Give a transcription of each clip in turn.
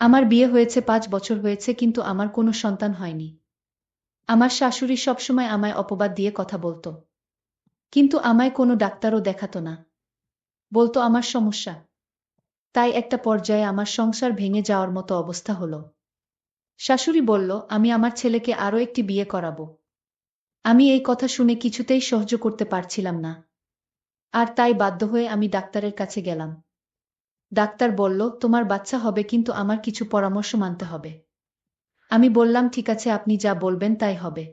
আমার বিয়ে হয়েছে ৫ বছর হয়েছে কিন্তু আমার কোনো সন্তান হয়নি। আমার শাশুড়ি সবসময় আমায় অপবাদ দিয়ে কথা বলতো। কিন্তু আমায় কোনো ডাক্তারও দেখাতো না। বলতো আমার সমস্যা। তাই একটা পর্যায়ে আমার সংসার ভেঙে যাওয়ার মতো অবস্থা হলো। শাশুড়ি বলল, আমি আমার ছেলেকে আরও একটি বিয়ে করাবো। আমি এই কথা শুনে কিছুতেই সহ্য করতে পারছিলাম না। আর তাই বাধ্য হয়ে আমি ডাক্তারের কাছে গেলাম। ডাক্তার বলল, তোমার বাচ্চা হবে কিন্তু আমার কিছু পরামর্শ মানতে হবে। আমি বললাম, ঠিক আছে, আপনি যা বলবেন তাই হবে।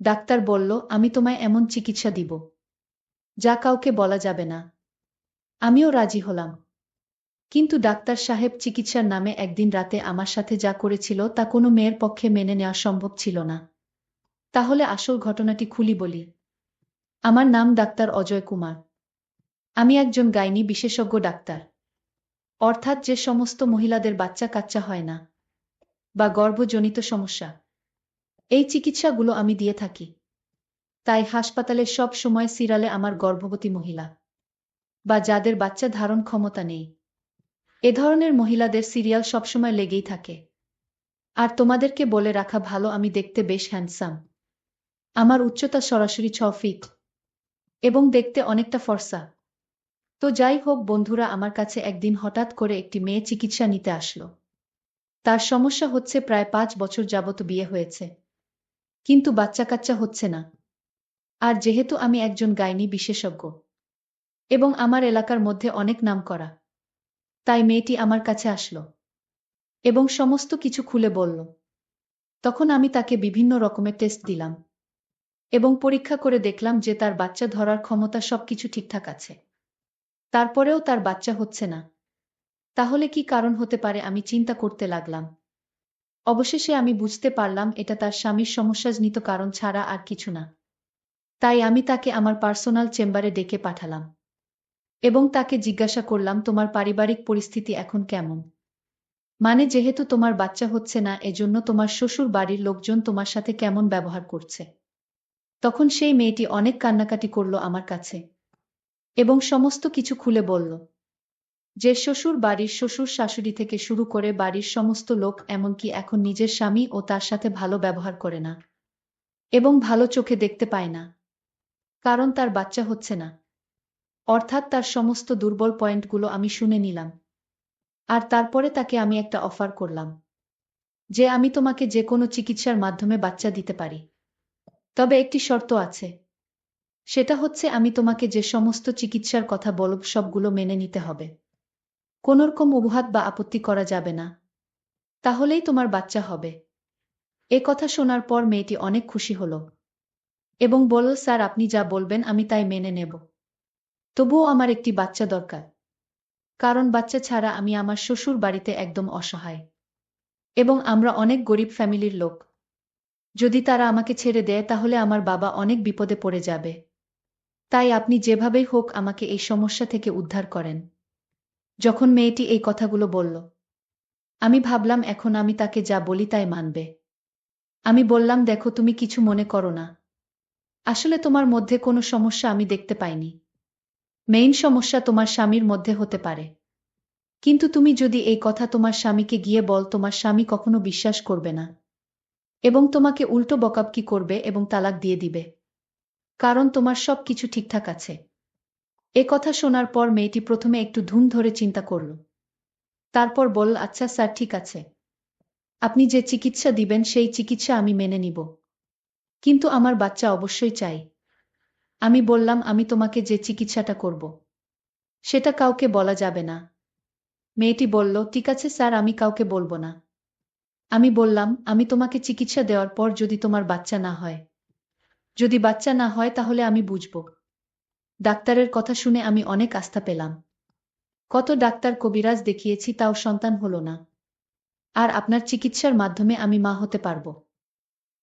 ডাক্তার বলল, আমি তোমায় এমন চিকিৎসা দিব যা কাউকে বলা যাবে না। আমিও রাজি হলাম। কিন্তু ডাক্তার সাহেব চিকিৎসার নামে একদিন রাতে আমার সাথে যা করেছিল তা কোনো মেয়ের পক্ষে মেনে নেওয়া সম্ভব ছিল না। তাহলে আসল ঘটনাটি খুলি বলি। আমার নাম ডাক্তার অজয় কুমার। আমি একজন গাইনি বিশেষজ্ঞ ডাক্তার। অর্থাৎ যে সমস্ত মহিলাদের বাচ্চা কাচ্চা হয় না বা গর্ভজনিত সমস্যা, এই চিকিৎসাগুলো আমি দিয়ে থাকি। তাই হাসপাতালে সব সময় সিরিয়ালে আমার গর্ভবতী মহিলা বা যাদের বাচ্চা ধারণ ক্ষমতা নেই, এ ধরনের মহিলাদের সিরিয়াল সবসময় লেগেই থাকে। আর তোমাদেরকে বলে রাখা ভালো, আমি দেখতে বেশ হ্যান্ডসাম। আমার উচ্চতা সরাসরি ৬ ফিট এবং দেখতে অনেকটা ফর্সা। তো যাই হোক বন্ধুরা, আমার কাছে একদিন হঠাৎ করে একটি মেয়ে চিকিৎসা নিতে আসলো। তার সমস্যা হচ্ছে প্রায় ৫ বছর যাবত বিয়ে হয়েছে, কিন্তু বাচ্চা কাচ্চা হচ্ছে না। আর যেহেতু আমি একজন গাইনি বিশেষজ্ঞ এবং আমার এলাকার মধ্যে অনেক নামকরা, তাই মেয়েটি আমার কাছে আসলো এবং সমস্ত কিছু খুলে বলল। তখন আমি তাকে বিভিন্ন রকমের টেস্ট দিলাম এবং পরীক্ষা করে দেখলাম যে তার বাচ্চা ধরার ক্ষমতা সবকিছু ঠিকঠাক আছে। তারপরেও তার বাচ্চা হচ্ছে না। তাহলে কি কারণ হতে পারে আমি চিন্তা করতে লাগলাম। অবশেষে আমি বুঝতে পারলাম এটা তার স্বামীর সমস্যাজনিত কারণ ছাড়া আর কিছু না। তাই আমি তাকে আমার পার্সোনাল চেম্বারে ডেকে পাঠালাম এবং তাকে জিজ্ঞাসা করলাম, তোমার পারিবারিক পরিস্থিতি এখন কেমন? মানে যেহেতু তোমার বাচ্চা হচ্ছে না, এজন্য তোমার শ্বশুর বাড়ির লোকজন তোমার সাথে কেমন ব্যবহার করছে? তখন সেই মেয়েটি অনেক কান্নাকাটি করল আমার কাছে এবং সমস্ত কিছু খুলে বলল যে শ্বশুর বাড়ির শ্বশুর শাশুড়ি থেকে শুরু করে বাড়ির সমস্ত লোক এমনকি এখন নিজের স্বামী ও তার সাথে ভালো ব্যবহার করে না এবং ভালো চোখে দেখতে পায় না, কারণ তার বাচ্চা হচ্ছে না। অর্থাৎ তার সমস্ত দুর্বল পয়েন্টগুলো আমি শুনে নিলাম। আর তারপরে তাকে আমি একটা অফার করলাম যে আমি তোমাকে যে কোনো চিকিৎসার মাধ্যমে বাচ্চা দিতে পারি, তবে একটি শর্ত আছে। সেটা হচ্ছে আমি তোমাকে যে সমস্ত চিকিৎসার কথা বলব সবগুলো মেনে নিতে হবে। কোনোরকম অজুহাত বা আপত্তি করা যাবে না। তাহলেই তোমার বাচ্চা হবে। এ কথা শোনার পর মেয়েটি অনেক খুশি হল এবং বলল, স্যার আপনি যা বলবেন আমি তাই মেনে নেব। তবুও আমার একটি বাচ্চা দরকার, কারণ বাচ্চা ছাড়া আমি আমার শ্বশুর বাড়িতে একদম অসহায় এবং আমরা অনেক গরিব ফ্যামিলির লোক। যদি তারা আমাকে ছেড়ে দেয় তাহলে আমার বাবা অনেক বিপদে পড়ে যাবে। তাই আপনি যেভাবেই হোক আমাকে এই সমস্যা থেকে উদ্ধার করেন। যখন মেয়েটি এই কথাগুলো বলল, আমি ভাবলাম এখন আমি তাকে যা বলি তাই মানবে। আমি বললাম, দেখো তুমি কিছু মনে করো না। আসলে তোমার মধ্যে কোনো সমস্যা আমি দেখতে পাইনি। মেইন সমস্যা তোমার স্বামীর মধ্যে হতে পারে। কিন্তু তুমি যদি এই কথা তোমার স্বামীকে গিয়ে বল, তোমার স্বামী কখনো বিশ্বাস করবে না এবং তোমাকে উল্টো বকাবকি করবে এবং তালাক দিয়ে দিবে, কারণ তোমার সব কিছু ঠিকঠাক আছে। এ কথা শোনার পর মেয়েটি প্রথমে একটু ধুম ধরে চিন্তা করল। তারপর বলল, আচ্ছা স্যার, ঠিক আছে, আপনি যে চিকিৎসা দিবেন সেই চিকিৎসা আমি মেনে নিব, কিন্তু আমার বাচ্চা অবশ্যই চাই। আমি বললাম, আমি তোমাকে যে চিকিৎসাটা করব সেটা কাউকে বলা যাবে না। মেয়েটি বলল, ঠিক আছে স্যার, আমি কাউকে বলবো না। আমি বললাম, আমি তোমাকে চিকিৎসা দেওয়ার পর যদি তোমার বাচ্চা না হয়, যদি বাচ্চা না হয় তাহলে আমি বুঝব। ডাক্তারের কথা শুনে আমি অনেক আস্থা পেলাম। কত ডাক্তার কবিরাজ দেখিয়েছি, তাও সন্তান হলো না। আর আপনার চিকিৎসার মাধ্যমে আমি মা হতে পারবো,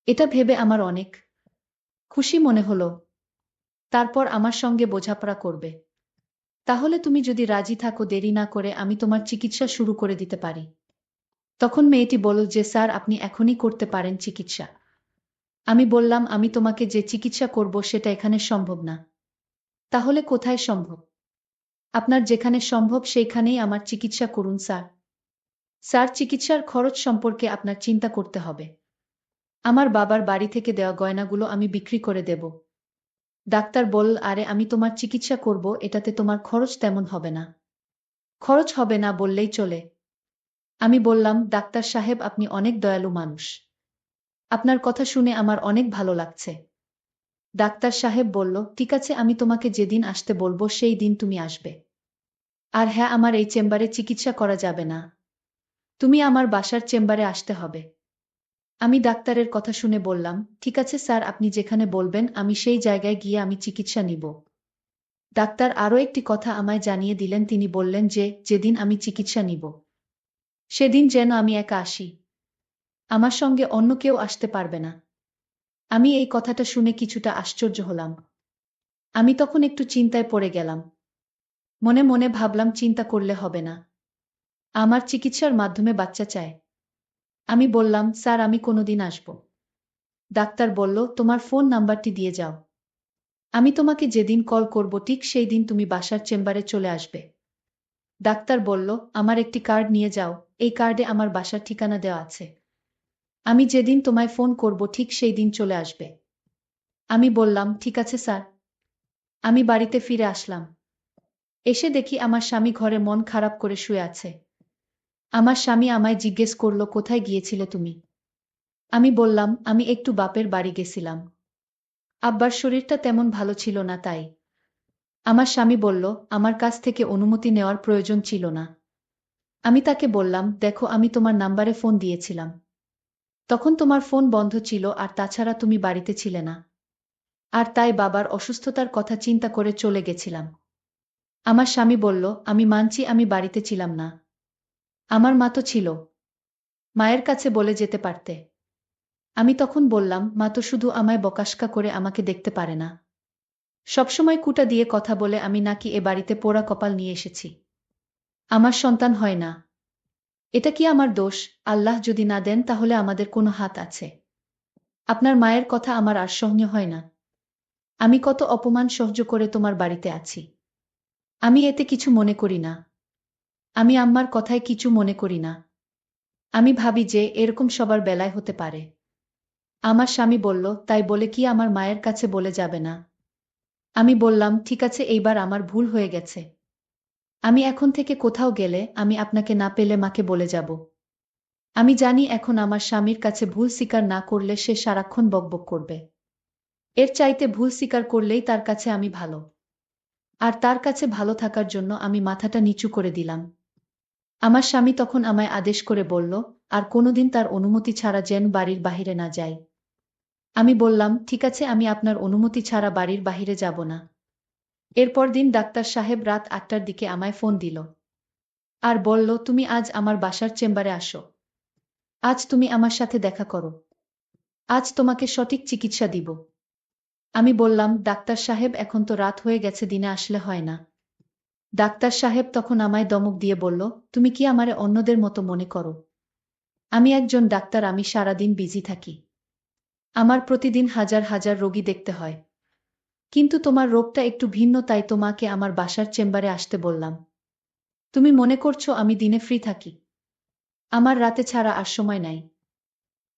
এটা ভেবে আমার অনেক খুশি মনে হলো। তারপর আমার সঙ্গে বোঝাপড়া করবে। তাহলে তুমি যদি রাজি থাকো, দেরি না করে আমি তোমার চিকিৎসা শুরু করে দিতে পারি। তখন মেয়েটি বলল যে স্যার আপনি এখনই করতে পারেন চিকিৎসা। আমি বললাম, আমি তোমাকে যে চিকিৎসা করব সেটা এখানে সম্ভব না। তাহলে কোথায় সম্ভব? আপনার যেখানে সম্ভব সেইখানেই আমার চিকিৎসা করুন স্যার। স্যার, চিকিৎসার খরচ সম্পর্কে আপনার চিন্তা করতে হবে। আমার বাবার বাড়ি থেকে দেওয়া গয়নাগুলো আমি বিক্রি করে দেব। ডাক্তার বলল, আরে আমি তোমার চিকিৎসা করব, এটাতে তোমার খরচ তেমন হবে না। খরচ হবে না বললেই চলে। আমি বললাম, ডাক্তার সাহেব আপনি অনেক দয়ালু মানুষ। আপনার কথা শুনে আমার অনেক ভালো লাগছে। ডাক্তার সাহেব বলল, ঠিক আছে, আমি তোমাকে যেদিন আসতে বলবো সেই দিন তুমি আসবে। আর হ্যাঁ, আমার এই চেম্বারে চিকিৎসা করা যাবে না। তুমি আমার বাসার চেম্বারে আসতে হবে। আমি ডাক্তারের কথা শুনে বললাম, ঠিক আছে স্যার, আপনি যেখানে বলবেন আমি সেই জায়গায় গিয়ে আমি চিকিৎসা নিব। ডাক্তার আরও একটি কথা আমায় জানিয়ে দিলেন, তিনি বললেন যে যেদিন আমি চিকিৎসা নিব সেদিন যেন আমি একা আসি। আমার সঙ্গে অন্য কেউ আসতে পারবে না। আমি এই কথাটা শুনে কিছুটা আশ্চর্য হলাম। আমি তখন একটু চিন্তায় পড়ে গেলাম। মনে মনে ভাবলাম, চিন্তা করলে হবে না। আমার চিকিৎসার মাধ্যমে বাচ্চা চাই। আমি বললাম, স্যার আমি কোনোদিন আসব। ডাক্তার বলল, তোমার ফোন নাম্বারটি দিয়ে যাও। আমি তোমাকে যেদিন কল করব ঠিক সেই দিন তুমি বাসার চেম্বারে চলে আসবে। ডাক্তার বলল, আমার একটি কার্ড নিয়ে যাও, এই কার্ডে আমার বাসার ঠিকানা দেওয়া আছে। আমি যেদিন তোমায় ফোন করব ঠিক সেই দিন চলে আসবে। আমি বললাম, ঠিক আছে স্যার। আমি বাড়িতে ফিরে আসলাম। এসে দেখি আমার স্বামী ঘরে মন খারাপ করে শুয়ে আছে। আমার স্বামী আমায় জিজ্ঞেস করল, কোথায় গিয়েছিলে তুমি? আমি বললাম, আমি একটু বাপের বাড়ি গেছিলাম। আব্বার শরীরটা তেমন ভালো ছিল না তাই। আমার স্বামী বলল, আমার কাছ থেকে অনুমতি নেওয়ার প্রয়োজন ছিল না। আমি তাকে বললাম, দেখো আমি তোমার নাম্বারে ফোন দিয়েছিলাম। তখন তোমার ফোন বন্ধ ছিল আর তাছাড়া তুমি বাড়িতে ছিলে না। আর তাই বাবার অসুস্থতার কথা চিন্তা করে চলে গেছিলাম। আমার স্বামী বলল, আমি মানছি আমি বাড়িতে ছিলাম না। আমার মা তো ছিল। মায়ের কাছে বলে যেতে পারতে। আমি তখন বললাম, মা তো শুধু আমায় বকাশকা করে আমাকে দেখতে পারে না। সবসময় কুটা দিয়ে কথা বলে আমি নাকি এ বাড়িতে পোড়া কপাল নিয়ে এসেছি। আমার সন্তান হয় না। এটা কি আমার দোষ? আল্লাহ যদি না দেন তাহলে আমাদের কোনো হাত আছে? আপনার মায়ের কথা আমার আর সহ্য হয় না। আমি কত অপমান সহ্য করে তোমার বাড়িতে আছি। আমি এতে কিছু মনে করি না। আমি আম্মার কথায় কিছু মনে করি না। আমি ভাবি যে এরকম সবার বেলায় হতে পারে। আমার স্বামী বলল, তাই বলে কি আমার মায়ের কাছে বলে যাবে না? আমি বললাম, ঠিক আছে, এইবার আমার ভুল হয়ে গেছে। আমি এখন থেকে কোথাও গেলে আমি আপনাকে না পেলে মাকে বলে যাব। আমি জানি এখন আমার স্বামীর কাছে ভুল স্বীকার না করলে সে সারাক্ষণ বকবক করবে। এর চাইতে ভুল স্বীকার করলেই তার কাছে আমি ভালো। আর তার কাছে ভালো থাকার জন্য আমি মাথাটা নিচু করে দিলাম। আমার স্বামী তখন আমায় আদেশ করে বলল, আর কোনোদিন তার অনুমতি ছাড়া যেন বাড়ির বাহিরে না যাই। আমি বললাম, ঠিক আছে, আমি আপনার অনুমতি ছাড়া বাড়ির বাহিরে যাব না। এরপর দিন ডাক্তার সাহেব রাত ৮টার দিকে আমায় ফোন দিল। আর বলল, তুমি আজ আমার বাসার চেম্বারে আসো। আজ তুমি আমার সাথে দেখা করো। আজ তোমাকে সঠিক চিকিৎসা দিব। আমি বললাম, ডাক্তার সাহেব এখন তো রাত হয়ে গেছে, দিনে আসলে হয় না। ডাক্তার সাহেব তখন আমায় ধমক দিয়ে বলল, তুমি কি আমারে অন্যদের মতো মনে করো? আমি একজন ডাক্তার, আমি সারাদিন বিজি থাকি। আমার প্রতিদিন হাজার হাজার রোগী দেখতে হয়। কিন্তু তোমার রোগটা একটু ভিন্ন, তাই তোমাকে আমার বাসার চেম্বারে আসতে বললাম। তুমি মনে করছো আমি দিনে ফ্রি থাকি? আমার রাতে ছাড়া আর সময় নাই।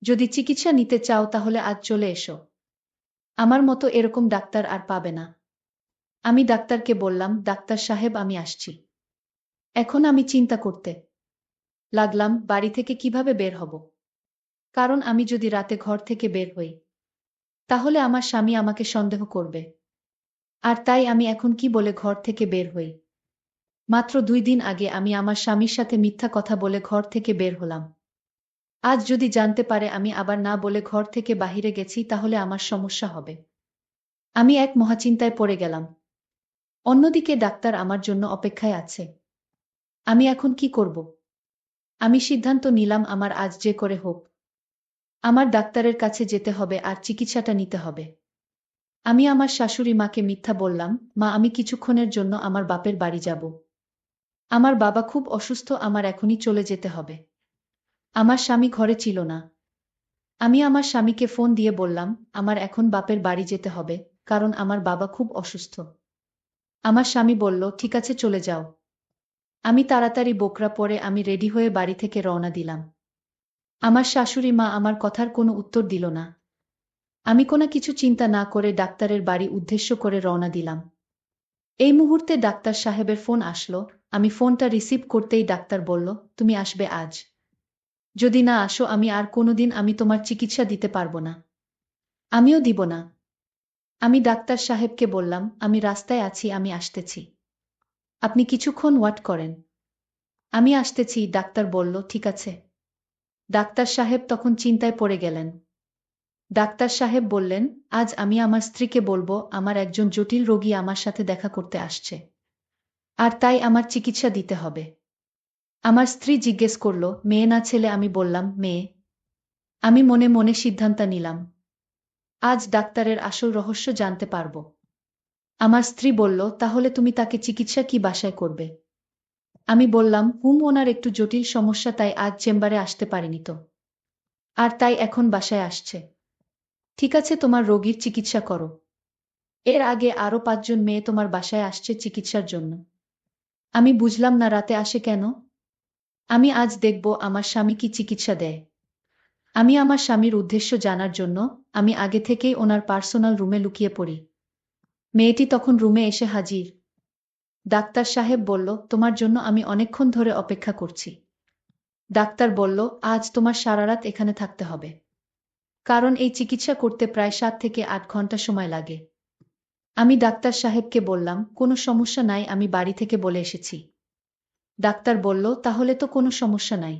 যদি চিকিৎসা নিতে চাও তাহলে আজ চলে এসো। আমার মতো এরকম ডাক্তার আর পাবে না। আমি ডাক্তারকে বললাম, ডাক্তার সাহেব আমি আসছি। এখন আমি চিন্তা করতে লাগলাম বাড়ি থেকে কিভাবে বের হব। কারণ আমি যদি রাতে ঘর থেকে বের হই তাহলে আমার স্বামী আমাকে সন্দেহ করবে। আর তাই আমি এখন কি বলে ঘর থেকে বের হই? মাত্র ২ দিন আগে আমি আমার স্বামীর সাথে মিথ্যা কথা বলে ঘর থেকে বের হলাম। আজ যদি জানতে পারে আমি আবার না বলে ঘর থেকে বাহিরে গেছি তাহলে আমার সমস্যা হবে। আমি এক মহাচিন্তায় পড়ে গেলাম। অন্যদিকে ডাক্তার আমার জন্য অপেক্ষায় আছে। আমি এখন কি করব? আমি সিদ্ধান্ত নিলাম আমার আজ যে করে হোক আমার ডাক্তারের কাছে যেতে হবে আর চিকিৎসাটা নিতে হবে। আমি আমার শাশুড়ি মাকে মিথ্যা বললাম, মা আমি কিছুক্ষণের জন্য আমার বাপের বাড়ি যাব। আমার বাবা খুব অসুস্থ, আমার এখনই চলে যেতে হবে। আমার স্বামী ঘরে ছিল না। আমি আমার স্বামীকে ফোন দিয়ে বললাম, আমার এখন বাপের বাড়ি যেতে হবে, কারণ আমার বাবা খুব অসুস্থ। আমার স্বামী বলল, ঠিক আছে চলে যাও। আমি তাড়াতাড়ি বোকরা পরে আমি রেডি হয়ে বাড়ি থেকে রওনা দিলাম। আমার শাশুড়ি মা আমার কথার কোনো উত্তর দিল না। আমি কোনো কিছু চিন্তা না করে ডাক্তারের বাড়ি উদ্দেশ্য করে রওনা দিলাম। এই মুহূর্তে ডাক্তার সাহেবের ফোন আসলো। আমি ফোনটা রিসিভ করতেই ডাক্তার বলল, তুমি আসবে আজ? যদি না আসো আমি আর কোনোদিন আমি তোমার চিকিৎসা দিতে পারবো না। আমিও দিব না। আমি ডাক্তার সাহেবকে বললাম, আমি রাস্তায় আছি, আমি আসতেছি। আপনি কিছুক্ষণ ওয়েট করেন। আমি আসতেছি। ডাক্তার বলল, ঠিক আছে। ডাক্তার সাহেব তখন চিন্তায় পড়ে গেলেন। ডাক্তার সাহেব বললেন, আজ আমি আমার স্ত্রীকে বলবো আমার একজন জটিল রোগী আমার সাথে দেখা করতে আসছে, আর তাই আমার চিকিৎসা দিতে হবে। আমার স্ত্রী জিজ্ঞেস করল, মেয়ে না ছেলে? আমি বললাম, মেয়ে। আমি মনে মনে সিদ্ধান্ত নিলাম, আজ ডাক্তারের আসল রহস্য জানতে পারব। আমার স্ত্রী বলল, তাহলে তুমি তাকে চিকিৎসা কি বাসায় করবে? আমি বললাম, ওনার একটু জটিল সমস্যা, তাই আজ চেম্বারে আসতে পারেনি তো, আর তাই এখন বাসায় আসছে। ঠিক আছে, তোমার রোগীর চিকিৎসা করো। এর আগে আরো 5 জন মেয়ে তোমার বাসায় আসছে চিকিৎসার জন্য। আমি বুঝলাম না রাতে আসে কেন। আমি আজ দেখব আমার স্বামী কি চিকিৎসা দেয়। আমি আমার স্বামীর উদ্দেশ্য জানার জন্য আমি আগে থেকেই ওনার পার্সোনাল রুমে লুকিয়ে পড়ি। মেয়েটি তখন রুমে এসে হাজির। ডাক্তার সাহেব বলল, তোমার জন্য আমি অনেকক্ষণ ধরে অপেক্ষা করছি। ডাক্তার বলল, আজ তোমার সারা রাত এখানে থাকতে হবে, কারণ এই চিকিৎসা করতে প্রায় 7 থেকে 8 ঘন্টা সময় লাগে। আমি ডাক্তার সাহেবকে বললাম, কোনো সমস্যা নাই, আমি বাড়ি থেকে বলে এসেছি। ডাক্তার বলল, তাহলে তো কোনো সমস্যা নাই।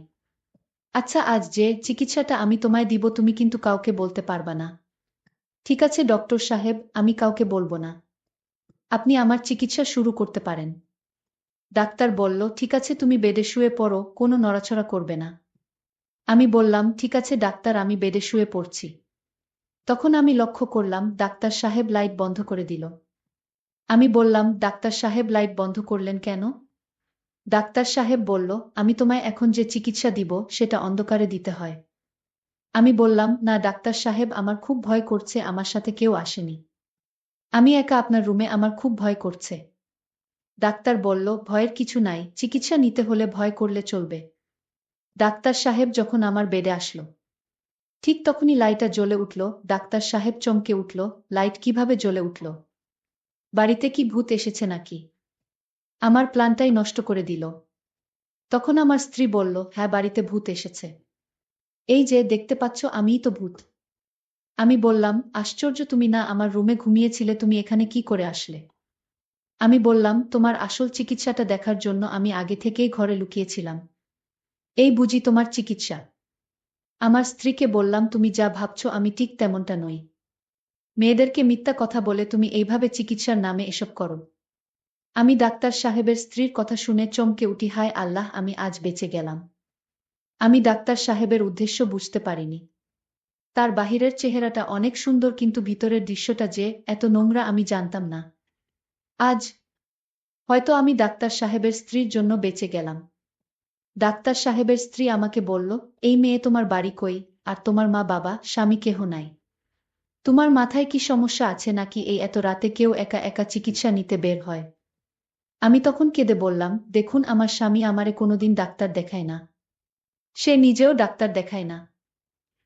আচ্ছা, আজ যে চিকিৎসাটা আমি তোমায় দিব তুমি কিন্তু কাউকে বলতে পারবা না। ঠিক আছে ডক্টর সাহেব, আমি কাউকে বলবো না। আপনি আমার চিকিৎসা শুরু করতে পারেন। ডাক্তার বলল, ঠিক আছে, তুমি বেডে শুয়ে পড়ো, কোনো নড়াচড়া করবে না। আমি বললাম, ঠিক আছে ডাক্তার, আমি বেডে শুয়ে পড়ছি। তখন আমি লক্ষ্য করলাম ডাক্তার সাহেব লাইট বন্ধ করে দিল। আমি বললাম, ডাক্তার সাহেব লাইট বন্ধ করলেন কেন? ডাক্তার সাহেব বলল, আমি তোমায় এখন যে চিকিৎসা দিব সেটা অন্ধকারে দিতে হয়। আমি বললাম, না ডাক্তার সাহেব, আমার খুব ভয় করছে, আমার সাথে কেউ আসেনি। আমি একা আপনার রুমে, আমার খুব ভয় করছে। ডাক্তার বলল, ভয়ের কিছু নাই, চিকিৎসা নিতে হলে ভয় করলে চলবে। ডাক্তার সাহেব যখন আমার বেডে আসলো, ঠিক তখনই লাইটটা জ্বলে উঠল। ডাক্তার সাহেব চমকে উঠল, লাইট কিভাবে জ্বলে উঠল? বাড়িতে কি ভূত এসেছে নাকি? আমার প্ল্যানটাই নষ্ট করে দিল। তখন আমার স্ত্রী বলল, হ্যাঁ, বাড়িতে ভূত এসেছে। এই যে দেখতে পাচ্ছ, আমিই তো ভূত। আমি বললাম, আশ্চর্য, তুমি না আমার রুমে ঘুমিয়েছিলে, তুমি এখানে কি করে আসলে? আমি বললাম, তোমার আসল চিকিৎসাটা দেখার জন্য আমি আগে থেকেই ঘরে লুকিয়েছিলাম। এই বুঝি তোমার চিকিৎসা? আমার স্ত্রীকে বললাম, তুমি যা ভাবছো আমি ঠিক তেমনটা নই। মেয়েদেরকে মিথ্যা কথা বলে তুমি এইভাবে চিকিৎসার নামে এসব করো। আমি ডাক্তার সাহেবের স্ত্রীর কথা শুনে চমকে উঠি, হায় আল্লাহ, আমি আজ বেঁচে গেলাম। আমি ডাক্তার সাহেবের উদ্দেশ্য বুঝতে পারিনি। তার বাহিরের চেহারাটা অনেক সুন্দর, কিন্তু ভিতরের দৃশ্যটা যে এত নোংরা আমি জানতাম না। আজ হয়তো আমি ডাক্তার সাহেবের স্ত্রীর জন্য বেঁচে গেলাম। ডাক্তার সাহেবের স্ত্রী আমাকে বলল, এই মেয়ে, তোমার বাড়ি কই? আর তোমার মা বাবা স্বামী কেহ নাই? তোমার মাথায় কি সমস্যা আছে নাকি এই এত রাতে কেউ একা একা চিকিৎসা নিতে বের হয়? আমি তখন কেঁদে বললাম, দেখুন, আমার স্বামী আমারে কোনোদিন ডাক্তার দেখায় না। সে নিজেও ডাক্তার দেখায় না।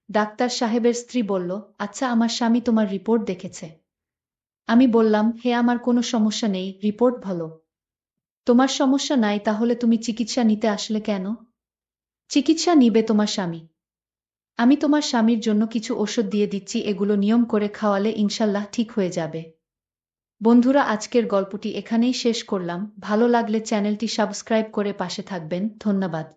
ডাক্তার সাহেবের স্ত্রী বলল, আচ্ছা, আমার স্বামী তোমার রিপোর্ট দেখেছে? আমি বললাম, হে, আমার কোনো সমস্যা নেই, রিপোর্ট ভালো। তোমার সমস্যা নাই, তাহলে তুমি চিকিৎসা নিতে আসলে কেন? চিকিৎসা নিবে তোমার স্বামী। আমি তোমার স্বামীর জন্য কিছু ওষুধ দিয়ে দিচ্ছি, এগুলো নিয়ম করে খাওয়ালে ইনশাল্লাহ ঠিক হয়ে যাবে। বন্ধুরা, আজকের গল্পটি এখানেই শেষ করলাম। ভালো লাগলে চ্যানেলটি সাবস্ক্রাইব করে পাশে থাকবেন। ধন্যবাদ।